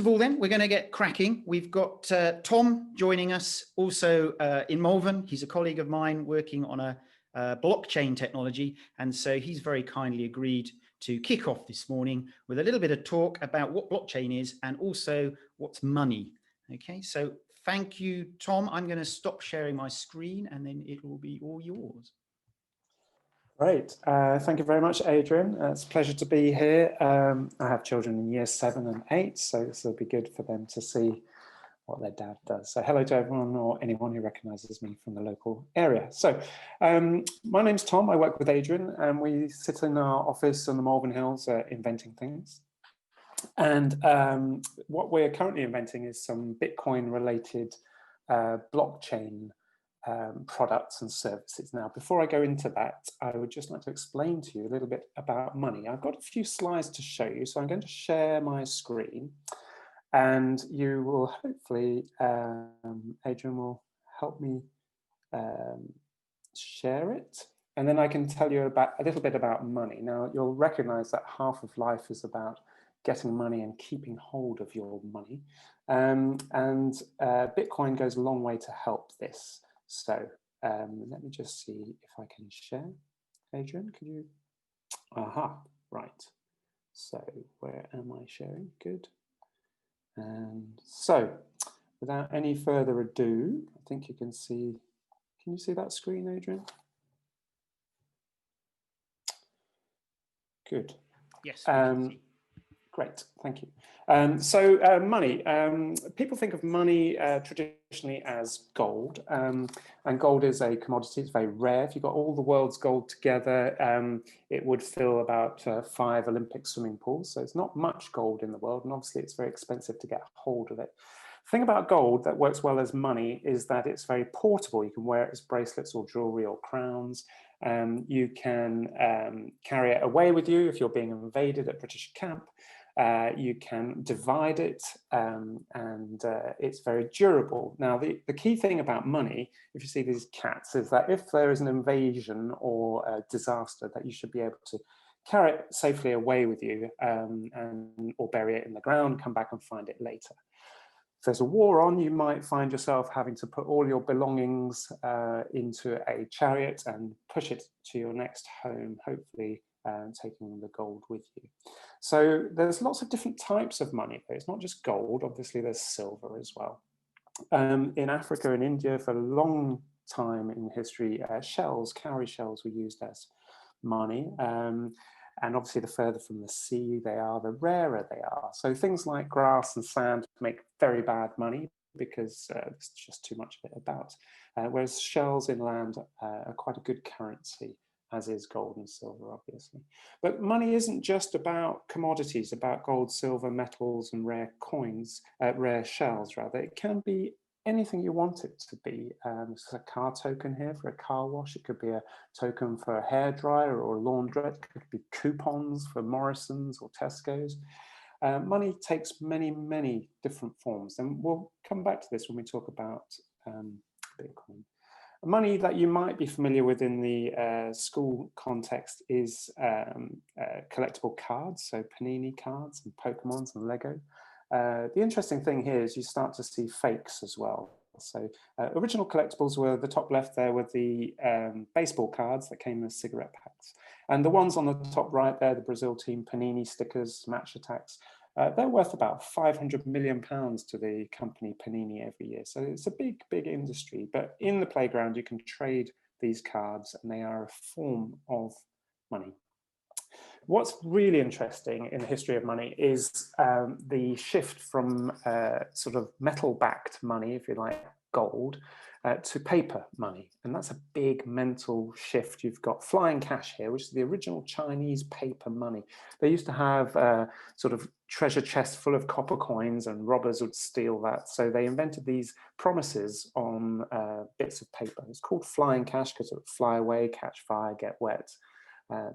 Of all then, we're going to get cracking. We've got Tom joining us also in Malvern. He's a colleague of mine working on a blockchain technology. And so he's very kindly agreed to kick off this morning with a little bit of talk about what blockchain is and also what's money. Okay, so thank you, Tom. I'm going to stop sharing my screen and then it will be all yours. Great. Thank you very much, Adrian. It's a pleasure to be here. I have children in years 7 and 8, so this will be good for them to see what their dad does. So hello to everyone or anyone who recognises me from the local area. So my name's Tom. I work with Adrian and we sit in our office on the Malvern Hills inventing things. And what we're currently inventing is some Bitcoin related blockchain products and services. Now, before I go into that, I would just like to explain to you a little bit about money. I've got a few slides to show you, so I'm going to share my screen and you will hopefully, Adrian will help me share it, and then I can tell you about a little bit about money. Now, you'll recognize that half of life is about getting money and keeping hold of your money, and Bitcoin goes a long way to help this. So let me just see if I can share. Adrian, could you? Aha, right. So where am I sharing? Good. And so without any further ado, I think you can see, can you see that screen, Adrian? Good. Yes. Great, thank you. So money, people think of money traditionally as gold, and gold is a commodity. It's very rare. If you got all the world's gold together, it would fill about 5 Olympic swimming pools. So it's not much gold in the world, and obviously it's very expensive to get hold of it. The thing about gold that works well as money is that it's very portable. You can wear it as bracelets or jewelry or crowns. You can carry it away with you if you're being invaded at British camp. You can divide it, and it's very durable. Now, the key thing about money, if you see these cats, is that if there is an invasion or a disaster, that you should be able to carry it safely away with you, or bury it in the ground, come back and find it later. If there's a war on, you might find yourself having to put all your belongings into a chariot and push it to your next home, hopefully taking the gold with you. So there's lots of different types of money. It's not just gold, obviously there's silver as well. In Africa and India for a long time in history, cowrie shells were used as money. And obviously the further from the sea they are, the rarer they are. So things like grass and sand make very bad money because there's just too much of it about. Whereas shells inland are quite a good currency, as is gold and silver, obviously. But money isn't just about commodities, about gold, silver, metals, and rare coins, rare shells, rather. It can be anything you want it to be. There's a car token here for a car wash. It could be a token for a hairdryer or a laundrette. It could be coupons for Morrison's or Tesco's. Money takes many, many different forms. And we'll come back to this when we talk about Bitcoin. Money that you might be familiar with in the school context is collectible cards, so Panini cards and Pokemons and Lego. The interesting thing here is you start to see fakes as well. So original collectibles were the top left there with the baseball cards that came as cigarette packs. And the ones on the top right there, the Brazil team Panini stickers, match attacks, they're worth about £500 million to the company Panini every year. So it's a big, big industry. But in the playground, you can trade these cards and they are a form of money. What's really interesting in the history of money is the shift from sort of metal-backed money, if you like, gold, to paper money. And that's a big mental shift. You've got flying cash here, which is the original Chinese paper money. They used to have sort of treasure chests full of copper coins and robbers would steal that. So they invented these promises on bits of paper. It's called flying cash because it would fly away, catch fire, get wet.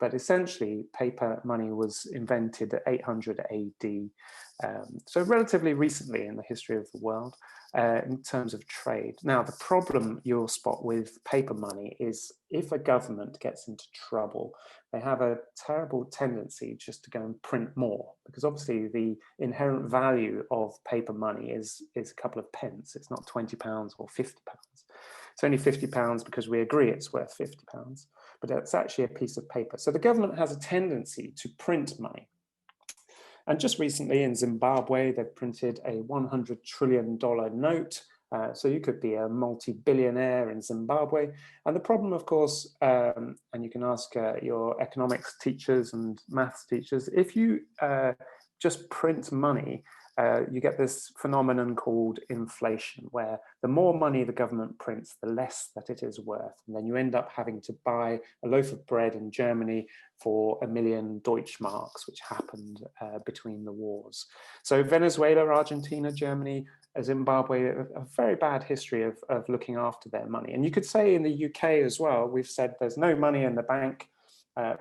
But essentially, paper money was invented at 800 AD, so relatively recently in the history of the world in terms of trade. Now, the problem you'll spot with paper money is if a government gets into trouble, they have a terrible tendency just to go and print more, because obviously the inherent value of paper money is a couple of pence. It's not £20 or £50. It's only £50 because we agree it's worth £50, but it's actually a piece of paper. So the government has a tendency to print money. And just recently in Zimbabwe, they've printed a $100 trillion note. So you could be a multi-billionaire in Zimbabwe. And the problem, of course, and you can ask your economics teachers and maths teachers, if you just print money, you get this phenomenon called inflation, where the more money the government prints, the less that it is worth. And then you end up having to buy a loaf of bread in Germany for 1 million Deutschmarks, which happened between the wars. So Venezuela, Argentina, Germany, Zimbabwe, a very bad history of looking after their money. And you could say in the UK as well, we've said there's no money in the bank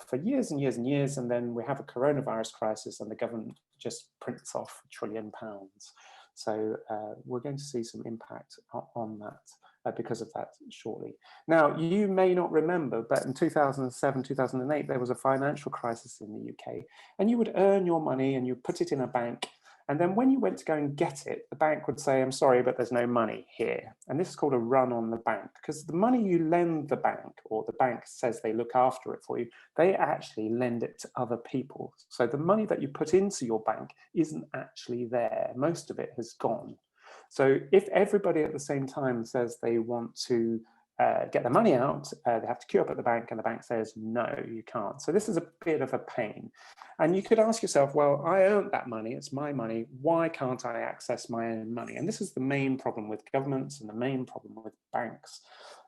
for years and years and years, and then we have a coronavirus crisis and the government just prints off £1 trillion. So we're going to see some impact on that because of that shortly. Now, you may not remember, but in 2007, 2008, there was a financial crisis in the UK, and you would earn your money and you put it in a bank. And then when you went to go and get it, the bank would say, I'm sorry, but there's no money here. And this is called a run on the bank, because the money you lend the bank, or the bank says they look after it for you, they actually lend it to other people. So the money that you put into your bank isn't actually there. Most of it has gone. So if everybody at the same time says they want to get the money out, they have to queue up at the bank, and the bank says, no, you can't. So this is a bit of a pain. And you could ask yourself, well, I earned that money, it's my money, why can't I access my own money? And this is the main problem with governments and the main problem with banks.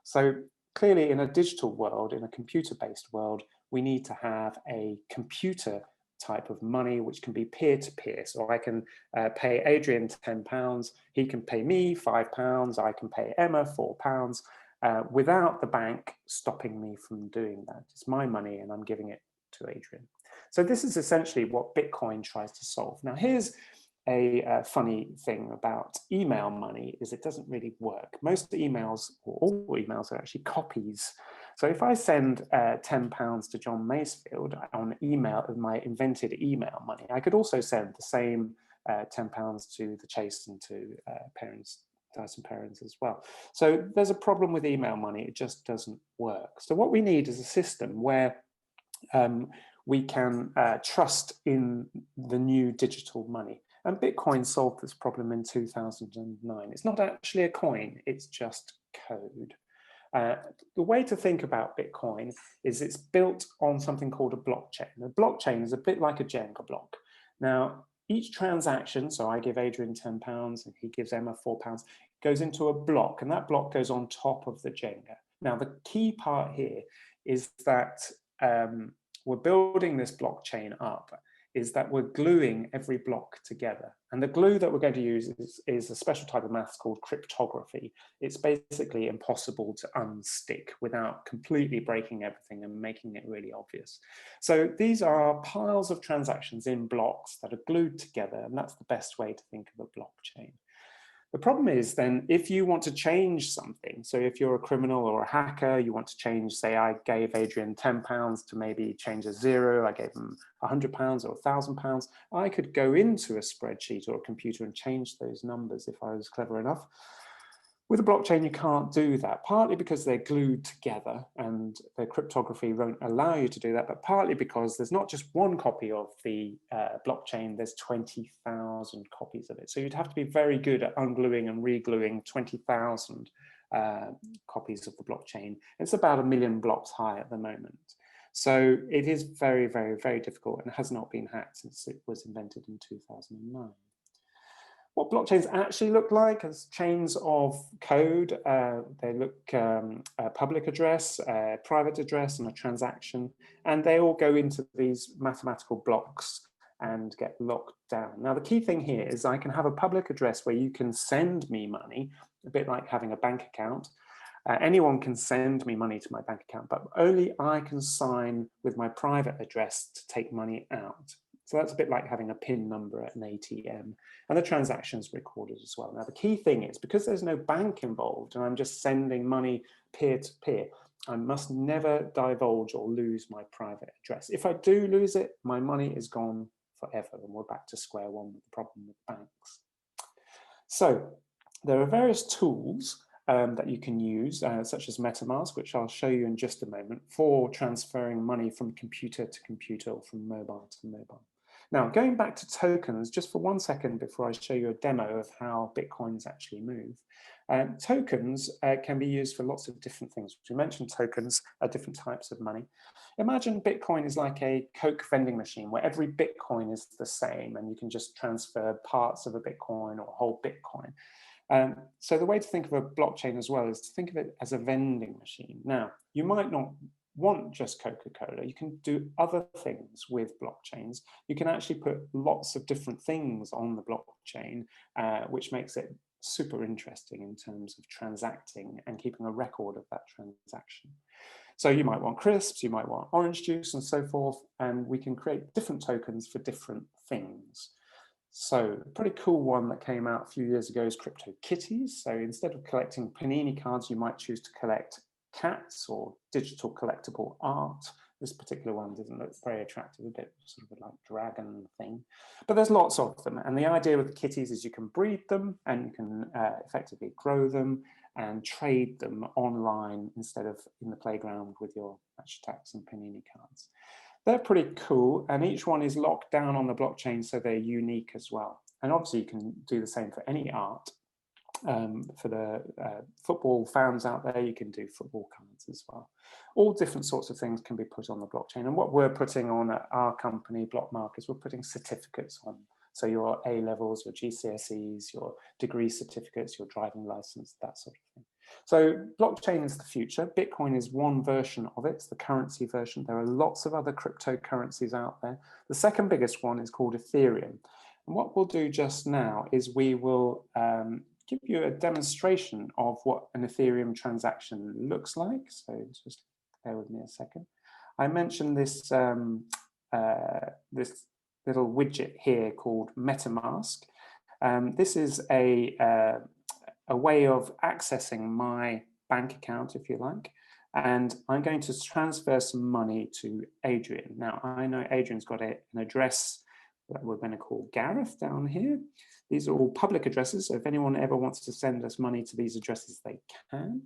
So clearly in a digital world, in a computer-based world, we need to have a computer type of money which can be peer-to-peer. So I can pay Adrian £10, he can pay me £5, I can pay Emma £4, without the bank stopping me from doing that. It's my money and I'm giving it to Adrian. So this is essentially what Bitcoin tries to solve. Now here's a funny thing about email money is it doesn't really work. Most emails, or all emails, are actually copies. So if I send £10 to John Masefield on email, my invented email money, I could also send the same £10 to the Chase and to Dyson parents as well. So there's a problem with email money, it just doesn't work. So what we need is a system where we can trust in the new digital money. And Bitcoin solved this problem in 2009. It's not actually a coin, it's just code. The way to think about Bitcoin is it's built on something called a blockchain. A blockchain is a bit like a Jenga block. Now, each transaction, so I give Adrian £10 and he gives Emma £4, goes into a block, and that block goes on top of the Jenga. Now, the key part here is that we're building this blockchain up, is that we're gluing every block together. And the glue that we're going to use is a special type of maths called cryptography. It's basically impossible to unstick without completely breaking everything and making it really obvious. So these are piles of transactions in blocks that are glued together, and that's the best way to think of a blockchain. The problem is then if you want to change something, so if you're a criminal or a hacker, you want to change, say I gave Adrian £10 to maybe change a zero, I gave him £100 or £1,000, I could go into a spreadsheet or a computer and change those numbers if I was clever enough. With a blockchain, you can't do that, partly because they're glued together and the cryptography won't allow you to do that, but partly because there's not just one copy of the blockchain, there's 20,000 copies of it. So you'd have to be very good at ungluing and re-gluing 20,000 copies of the blockchain. It's about 1 million blocks high at the moment. So it is very, very, very difficult and has not been hacked since it was invented in 2009. What blockchains actually look like as chains of code, they look a public address, a private address, and a transaction, and they all go into these mathematical blocks and get locked down. Now, the key thing here is I can have a public address where you can send me money, a bit like having a bank account, Anyone can send me money to my bank account, but only I can sign with my private address to take money out. So that's a bit like having a PIN number at an ATM, and the transaction's recorded as well. Now, the key thing is, because there's no bank involved and I'm just sending money peer to peer, I must never divulge or lose my private address. If I do lose it, my money is gone forever, and we're back to square one with the problem with banks. So there are various tools that you can use, such as MetaMask, which I'll show you in just a moment, for transferring money from computer to computer or from mobile to mobile. Now, going back to tokens, just for 1 second before I show you a demo of how Bitcoins actually move. Tokens can be used for lots of different things. We mentioned tokens are different types of money. Imagine Bitcoin is like a Coke vending machine where every Bitcoin is the same and you can just transfer parts of a Bitcoin or a whole Bitcoin. So the way to think of a blockchain as well is to think of it as a vending machine. Now, you might not want just Coca-Cola. You can do other things with blockchains. You can actually put lots of different things on the blockchain, which makes it super interesting in terms of transacting and keeping a record of that transaction. So you might want crisps, you might want orange juice and so forth, and we can create different tokens for different things. So a pretty cool one that came out a few years ago is Crypto Kitties. So instead of collecting Panini cards, you might choose to collect cats or digital collectible art. This particular one doesn't look very attractive, a bit sort of like dragon thing, but there's lots of them. And the idea with the kitties is you can breed them and you can effectively grow them and trade them online instead of in the playground with your Match Attax and Panini cards. They're pretty cool, and each one is locked down on the blockchain, so they're unique as well. And obviously you can do the same for any art. For the football fans out there, you can do football cards as well. All different sorts of things can be put on the blockchain. And what we're putting on at our company, BlockMark, is we're putting certificates on. So your A-levels, your GCSEs, your degree certificates, your driving license, that sort of thing. So blockchain is the future. Bitcoin is one version of it. It's the currency version. There are lots of other cryptocurrencies out there. The second biggest one is called Ethereum. And what we'll do just now is we will give you a demonstration of what an Ethereum transaction looks like. So just bear with me a second. I mentioned this, this little widget here called MetaMask. This is a way of accessing my bank account, if you like, and I'm going to transfer some money to Adrian. Now, I know Adrian's got an address that we're going to call Gareth down here. These are all public addresses, so if anyone ever wants to send us money to these addresses, they can.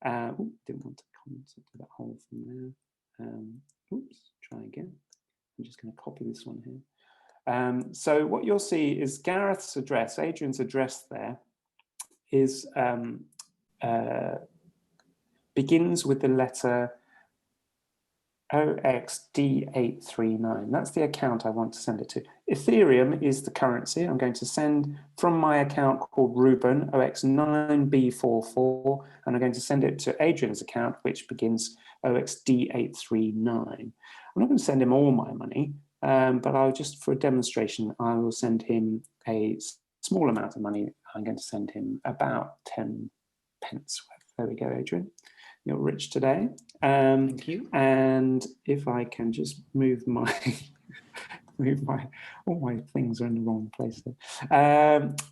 Didn't want to comment to that whole thing there. Oops, try again. I'm just going to copy this one here. So what you'll see is Gareth's address, Adrian's address there, is begins with the letter OXD839. That's the account I want to send it to. Ethereum is the currency. I'm going to send from my account called Ruben, OX9B44, and I'm going to send it to Adrian's account, which begins OXD839. I'm not going to send him all my money, but I'll just, for a demonstration, I will send him a small amount of money. I'm going to send him about 10 pence worth. There we go, Adrian. You're rich today. Thank you. And if I can just move my, all my things are in the wrong place there.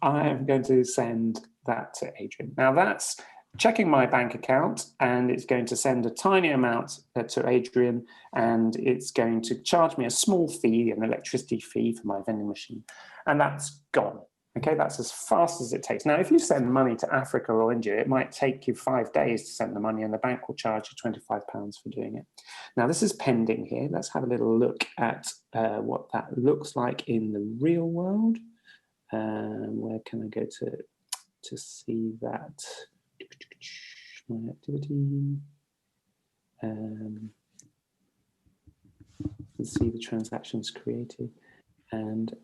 I am going to send that to Adrian. Now that's checking my bank account, and it's going to send a tiny amount to Adrian, and it's going to charge me a small fee, an electricity fee for my vending machine, and that's gone. Okay, that's as fast as it takes. Now, if you send money to Africa or India, it might take you 5 days to send the money, and the bank will charge you £25 for doing it. Now, this is pending here. Let's have a little look at what that looks like in the real world. Where can I go to see that? My activity. Let's see the transactions created, and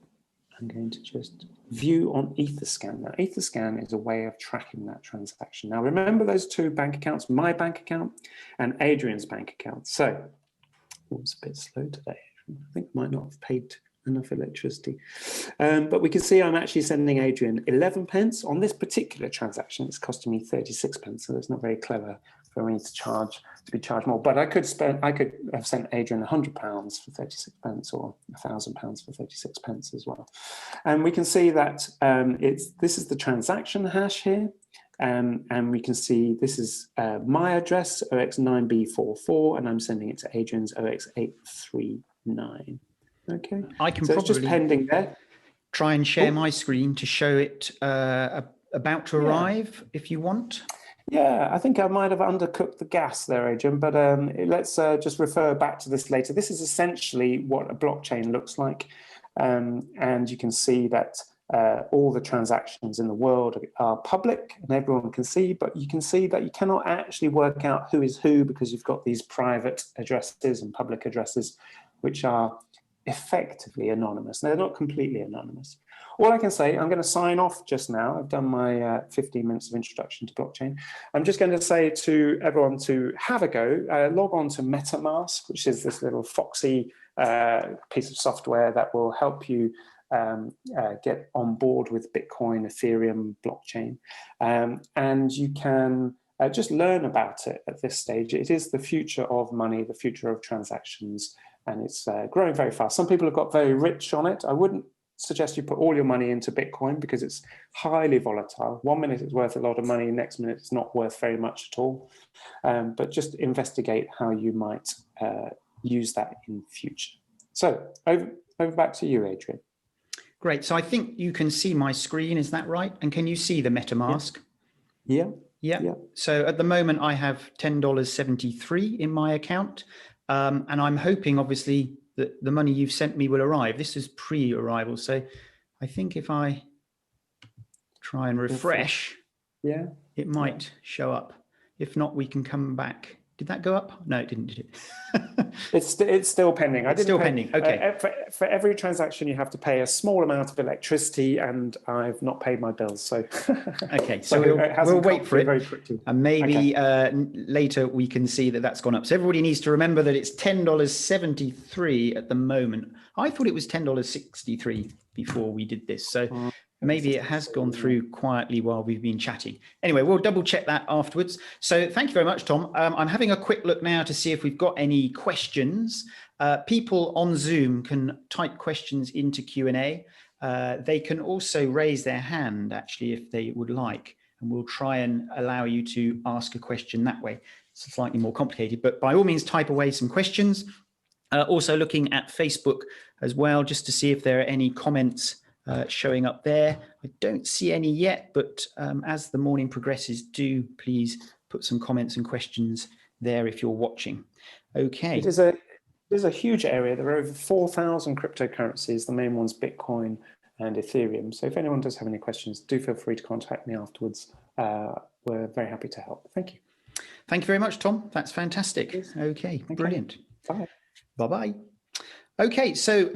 I'm going to just view on Etherscan. Now, Etherscan is a way of tracking that transaction. Now, remember those two bank accounts, my bank account and Adrian's bank account. So, it's a bit slow today. I think I might not have paid enough electricity. But we can see I'm actually sending Adrian 11 pence. On this particular transaction, it's costing me 36 pence, so that's not very clever for me to be charged more. But I could have sent Adrian £100 for 36 pence, or £1,000 for 36 pence as well. And we can see that this is the transaction hash here. And we can see this is my address, OX9B44, and I'm sending it to Adrian's OX839. Okay, I can so probably it's just pending there. Try and share my screen to show it about to arrive, if you want. Yeah, I think I might have undercooked the gas there, Adrian, but let's just refer back to this later. This is essentially what a blockchain looks like, and you can see that all the transactions in the world are public and everyone can see, but you can see that you cannot actually work out who is who, because you've got these private addresses and public addresses, which are effectively anonymous. They're not completely anonymous. All I can say, I'm going to sign off just now. I've done my 15 minutes of introduction to blockchain. I'm just going to say to everyone to have a go, log on to MetaMask, which is this little foxy piece of software that will help you get on board with Bitcoin, Ethereum, blockchain. And you can just learn about it at this stage. It is the future of money, the future of transactions, and it's growing very fast. Some people have got very rich on it. I wouldn't suggest you put all your money into Bitcoin because it's highly volatile. 1 minute it's worth a lot of money, next minute it's not worth very much at all. But just investigate how you might use that in future. So over back to you, Adrian. Great. So I think you can see my screen. Is that right? And can you see the MetaMask? Yeah. So at the moment I have $10.73 in my account. And I'm hoping, obviously, that the money you've sent me will arrive. This is pre-arrival. So I think if I try and refresh, it might show up. If not, we can come back. Did that go up? No, it didn't, did it? It's still pending. It's still pending. Okay. For every transaction, you have to pay a small amount of electricity, and I've not paid my bills. So okay, so we'll wait for it, very quickly. And maybe later we can see that that's gone up. So everybody needs to remember that it's $10.73 at the moment. I thought it was $10.63 before we did this. So maybe it has gone through quietly while we've been chatting. Anyway, we'll double check that afterwards. So thank you very much, Tom. I'm having a quick look now to see if we've got any questions. People on Zoom can type questions into Q&A. They can also raise their hand, actually, if they would like, and we'll try and allow you to ask a question that way. It's slightly more complicated, but by all means, type away some questions. Also looking at Facebook as well, just to see if there are any comments showing up there. I don't see any yet, but as the morning progresses, do please put some comments and questions there if you're watching. Okay. It is a huge area. There are over 4,000 cryptocurrencies. The main one's Bitcoin and Ethereum. So if anyone does have any questions, do feel free to contact me afterwards. We're very happy to help. Thank you. Thank you very much, Tom. That's fantastic. Okay, brilliant. Bye. Bye-bye. Okay, so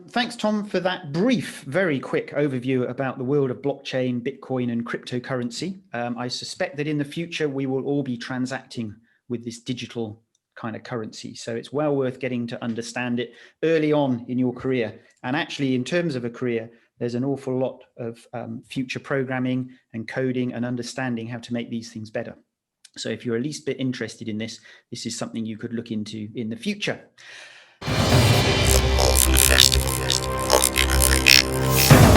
thanks, Tom, for that brief, very quick overview about the world of blockchain, Bitcoin, and cryptocurrency. I suspect that in the future, we will all be transacting with this digital kind of currency. So it's well worth getting to understand it early on in your career. And actually, in terms of a career, there's an awful lot of future programming and coding and understanding how to make these things better. So if you're at least a bit interested in this, this is something you could look into in the future. Festival of Innovation.